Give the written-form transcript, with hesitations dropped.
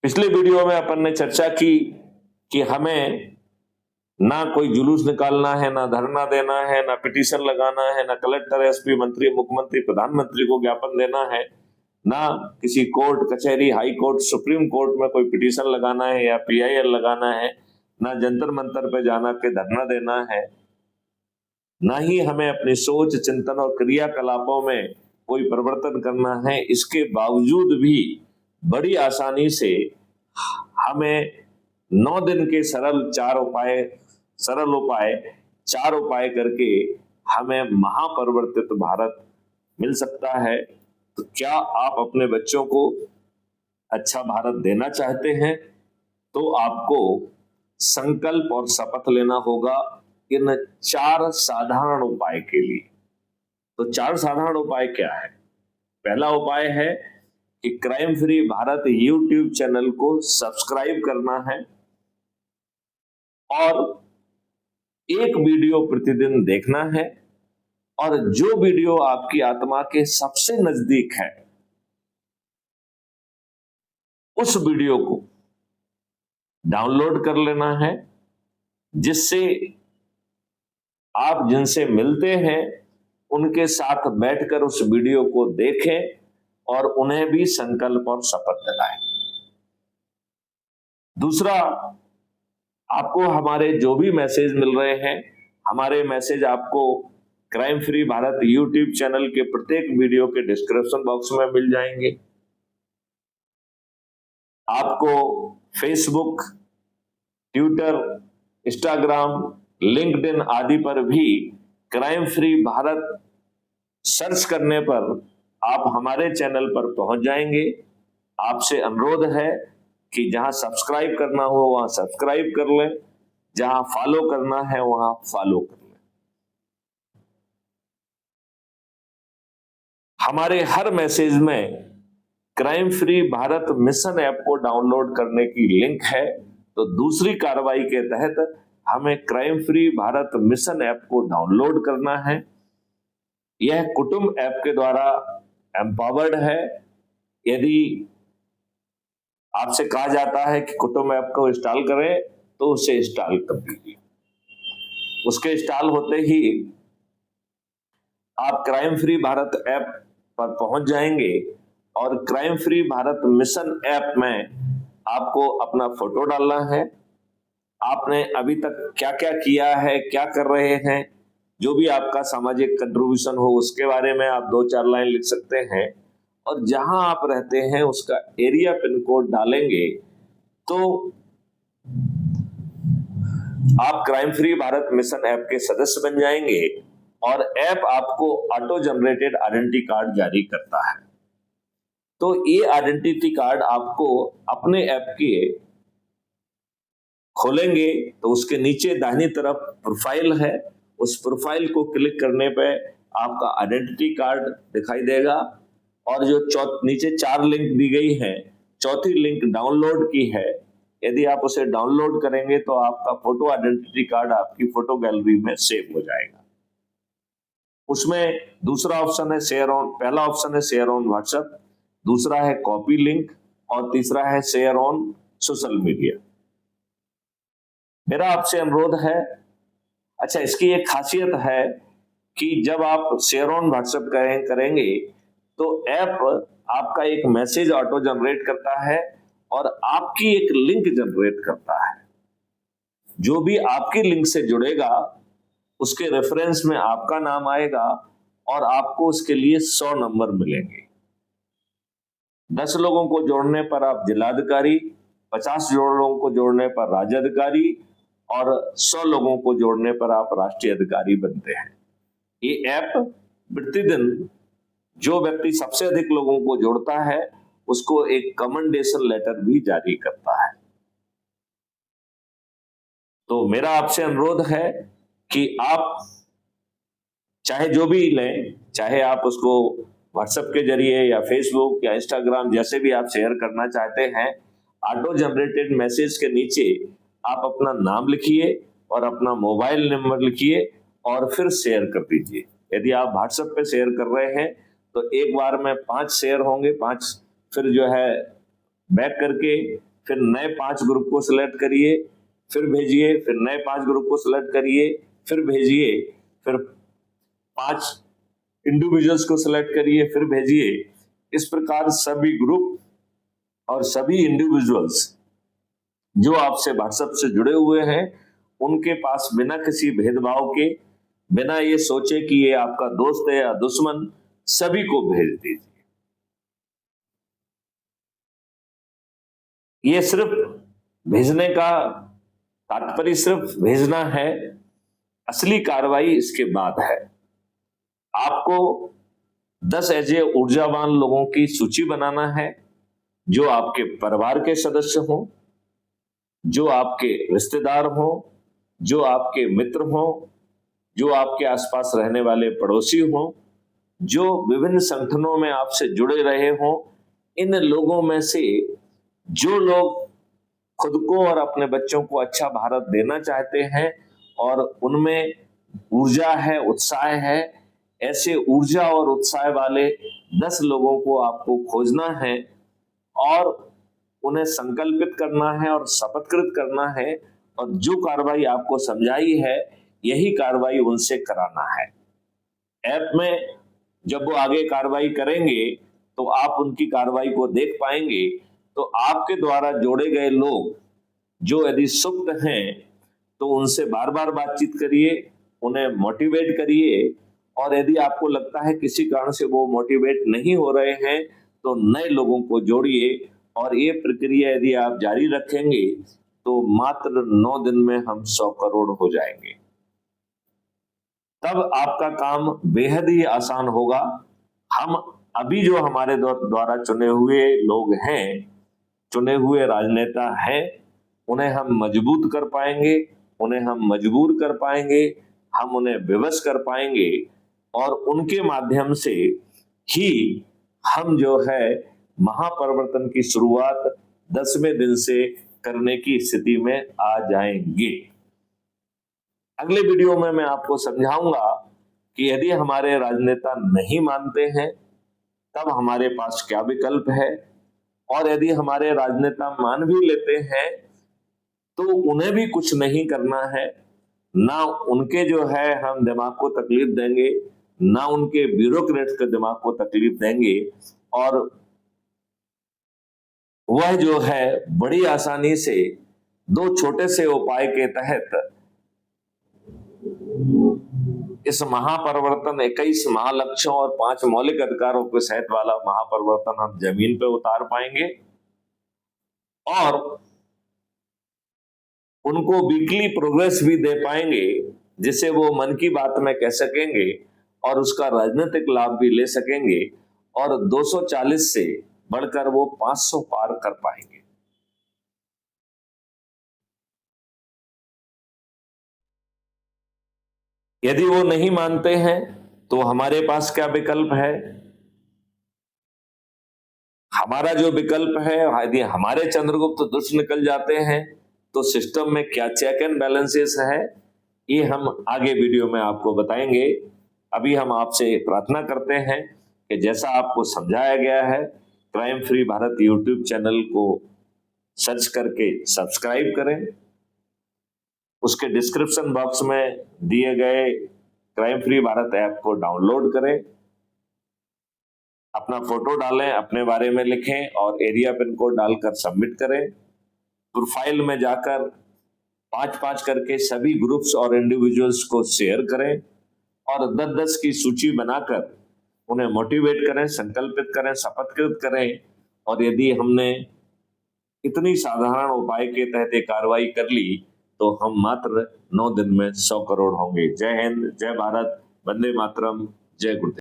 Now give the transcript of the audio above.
पिछले वीडियो में अपन ने चर्चा की कि हमें ना कोई जुलूस निकालना है, ना धरना देना है, ना पिटीशन लगाना है, ना कलेक्टर, एसपी, मंत्री, मुख्यमंत्री, प्रधानमंत्री को ज्ञापन देना है, ना किसी कोर्ट कचहरी, हाई कोर्ट, सुप्रीम कोर्ट में कोई पिटीशन लगाना है या पीआईएल लगाना है, ना जंतर मंतर पे जाना के धरना देना है, ना ही हमें अपनी सोच, चिंतन और क्रियाकलापों में कोई परिवर्तन करना है। इसके बावजूद भी बड़ी आसानी से हमें 9 दिन के सरल उपाय 4 उपाय करके हमें महापरिवर्तित भारत मिल सकता है। तो क्या आप अपने बच्चों को अच्छा भारत देना चाहते हैं तो आपको संकल्प और शपथ लेना होगा इन 4 साधारण उपाय के लिए। तो 4 साधारण उपाय क्या है? पहला उपाय है कि crime free Bharat YouTube channel को सब्सक्राइब करना है और एक वीडियो प्रतिदिन देखना है, और जो वीडियो आपकी आत्मा के सबसे नजदीक है उस वीडियो को डाउनलोड कर लेना है, जिससे आप जिनसे मिलते हैं उनके साथ बैठकर उस वीडियो को देखें और उन्हें भी संकल्प और शपथ दिलाएं। दूसरा, आपको हमारे जो भी मैसेज मिल रहे हैं, हमारे मैसेज आपको crime free Bharat YouTube channel के प्रत्येक वीडियो के डिस्क्रिप्शन बॉक्स में मिल जाएंगे। आपको फेसबुक, ट्विटर, इंस्टाग्राम, लिंक्डइन आदि पर भी क्राइम फ्री भारत सर्च करने पर आप हमारे चैनल पर पहुंच जाएंगे। आपसे अनुरोध है कि जहां सब्सक्राइब करना हो वहां सब्सक्राइब कर लें, जहां फॉलो करना है वहां फॉलो कर लें। हमारे हर मैसेज में crime free Bharat mission app को डाउनलोड करने की लिंक है। तो दूसरी कार्रवाई के तहत हमें crime free Bharat mission app को डाउनलोड करना है। यह कुटुंब ऐप के द्वारा एम्पावर्ड है। यदि आपसे कहा जाता है कि कुटुंब ऐप को इंस्टॉल करें तो उसे इंस्टॉल कर दीजिए। उसके इंस्टॉल होते ही आप क्राइम फ्री भारत ऐप पर पहुंच जाएंगे और crime free Bharat mission app में आपको अपना फोटो डालना है। आपने अभी तक क्या क्या किया है, क्या कर रहे हैं, जो भी आपका सामाजिक कंट्रीब्यूशन हो उसके बारे में आप 2-4 लाइन लिख सकते हैं, और जहां आप रहते हैं उसका एरिया पिन कोड डालेंगे तो आप crime free Bharat mission app के सदस्य बन जाएंगे और ऐप आपको ऑटो जनरेटेड आइडेंटिटी कार्ड जारी करता है। तो ये आइडेंटिटी कार्ड आपको अपने ऐप के खोलेंगे तो उसके नीचे दाहिनी तरफ प्रोफाइल है, उस प्रोफाइल को क्लिक करने पे आपका आइडेंटिटी कार्ड दिखाई देगा, और जो नीचे 4 लिंक दी गई है, चौथी लिंक डाउनलोड की है। यदि आप उसे डाउनलोड करेंगे तो आपका फोटो आइडेंटिटी कार्ड आपकी फोटो गैलरी में सेव हो जाएगा। उसमें दूसरा ऑप्शन है शेयर ऑन, पहला ऑप्शन है शेयर ऑन व्हाट्सएप, दूसरा है कॉपी लिंक और तीसरा है शेयर ऑन सोशल मीडिया। मेरा आपसे अनुरोध है, अच्छा इसकी एक खासियत है कि जब आप शेयर ऑन व्हाट्सएप करेंगे तो ऐप आपका एक मैसेज ऑटो जनरेट करता है और आपकी एक लिंक जनरेट करता है। जो भी आपकी लिंक से जुड़ेगा उसके रेफरेंस में आपका नाम आएगा और आपको उसके लिए 100 नंबर मिलेंगे। 10 लोगों को जोड़ने पर आप जिलाधिकारी, 50 लोगों को जोड़ने पर राज्याधिकारी और 100 लोगों को जोड़ने पर आप राष्ट्रीय अधिकारी बनते हैं। ये ऐप प्रतिदिन जो व्यक्ति सबसे अधिक लोगों को जोड़ता है उसको एक कमेंडेशन लेटर भी जारी करता है। तो मेरा आपसे अनुरोध है कि आप चाहे जो भी लें, चाहे आप उसको व्हाट्सएप के जरिए या फेसबुक या इंस्टाग्राम जैसे भी आप शेयर करना चाहते हैं, ऑटो जनरेटेड मैसेज के नीचे आप अपना नाम लिखिए और अपना मोबाइल नंबर लिखिए और फिर शेयर कर दीजिए। यदि आप व्हाट्सएप पे शेयर कर रहे हैं तो एक बार में 5 शेयर होंगे, 5 फिर जो है बैक करके फिर नए 5 ग्रुप को सिलेक्ट करिए, फिर भेजिए, फिर नए 5 ग्रुप को सिलेक्ट करिए, फिर भेजिए, फिर 5 इंडिविजुअल्स को सिलेक्ट करिए, फिर भेजिए। इस प्रकार सभी ग्रुप और सभी इंडिविजुअल्स जो आपसे व्हाट्सएप से जुड़े हुए हैं, उनके पास बिना किसी भेदभाव के, बिना ये सोचे कि ये आपका दोस्त है या दुश्मन, सभी को भेज दीजिए। ये सिर्फ भेजने का तात्पर्य सिर्फ भेजना है, असली कार्रवाई इसके बाद है। आपको 10 ऐसे ऊर्जावान लोगों की सूची बनाना है जो आपके परिवार के सदस्य हों, जो आपके रिश्तेदार हों, जो आपके मित्र हों, जो आपके आसपास रहने वाले पड़ोसी हों, जो विभिन्न संगठनों में आपसे जुड़े रहे हों। इन लोगों में से जो लोग खुद को और अपने बच्चों को अच्छा भारत देना चाहते हैं और उनमें ऊर्जा है, उत्साह है, ऐसे ऊर्जा और उत्साह वाले 10 लोगों को आपको खोजना है और उन्हें संकल्पित करना है और शपथकृत करना है, और जो कार्रवाई आपको समझाई है यही कार्रवाई उनसे कराना है। ऐप में जब वो आगे कार्रवाई करेंगे तो आप उनकी कार्रवाई को देख पाएंगे। तो आपके द्वारा जोड़े गए लोग जो यदि सुप्त हैं तो उनसे बार बार बातचीत करिए, उन्हें मोटिवेट करिए, और यदि आपको लगता है किसी कारण से वो मोटिवेट नहीं हो रहे हैं तो नए लोगों को जोड़िए। और ये प्रक्रिया यदि आप जारी रखेंगे तो मात्र 9 दिन में हम 100 करोड़ हो जाएंगे। तब आपका काम बेहद ही आसान होगा। हम अभी जो हमारे द्वारा चुने हुए लोग हैं, चुने हुए राजनेता हैं, उन्हें हम मजबूत कर पाएंगे, उन्हें हम मजबूर कर पाएंगे, हम उन्हें विवश कर पाएंगे, और उनके माध्यम से ही हम जो है महापरिवर्तन की शुरुआत 10वें दिन से करने की स्थिति में आ जाएंगे। अगले वीडियो में मैं आपको समझाऊंगा कि यदि हमारे राजनेता नहीं मानते हैं तब हमारे पास क्या विकल्प है, और यदि हमारे राजनेता मान भी लेते हैं तो उन्हें भी कुछ नहीं करना है। ना उनके जो है हम दिमाग को तकलीफ देंगे, ना उनके ब्यूरोक्रेट्स के दिमाग को तकलीफ देंगे, और वह जो है बड़ी आसानी से 2 छोटे से उपाय के तहत इस महापरिवर्तन 21 महालक्ष्यों और 5 मौलिक अधिकारों के सहित वाला महापरिवर्तन हम जमीन पे उतार पाएंगे, और उनको वीकली प्रोग्रेस भी दे पाएंगे जिसे वो मन की बात में कह सकेंगे और उसका राजनीतिक लाभ भी ले सकेंगे, और 240 से बढ़कर वो 500 पार कर पाएंगे। यदि वो नहीं मानते हैं तो हमारे पास क्या विकल्प है? हमारा जो विकल्प है, यदि हमारे चंद्रगुप्त दुष्ट निकल जाते हैं तो सिस्टम में क्या चेक एंड बैलेंसेस है, ये हम आगे वीडियो में आपको बताएंगे। अभी हम आपसे प्रार्थना करते हैं कि जैसा आपको समझाया गया है, crime free Bharat YouTube channel को सर्च करके सब्सक्राइब करें, उसके डिस्क्रिप्शन बॉक्स में दिए गए क्राइम फ्री भारत ऐप को डाउनलोड करें, अपना फोटो डालें, अपने बारे में लिखें और एरिया पिन कोड डालकर सबमिट करें। प्रोफाइल में जाकर 5-5 करके सभी ग्रुप्स और इंडिविजुअल्स को शेयर करें और 10-10 की सूची बनाकर उन्हें मोटिवेट करें, संकल्पित करें, शपथकृत करें। और यदि हमने इतनी साधारण उपाय के तहत एक कार्रवाई कर ली तो हम मात्र 9 दिन में 100 करोड़ होंगे। जय हिंद, जय भारत, वंदे मातरम, जय गुरुदेव।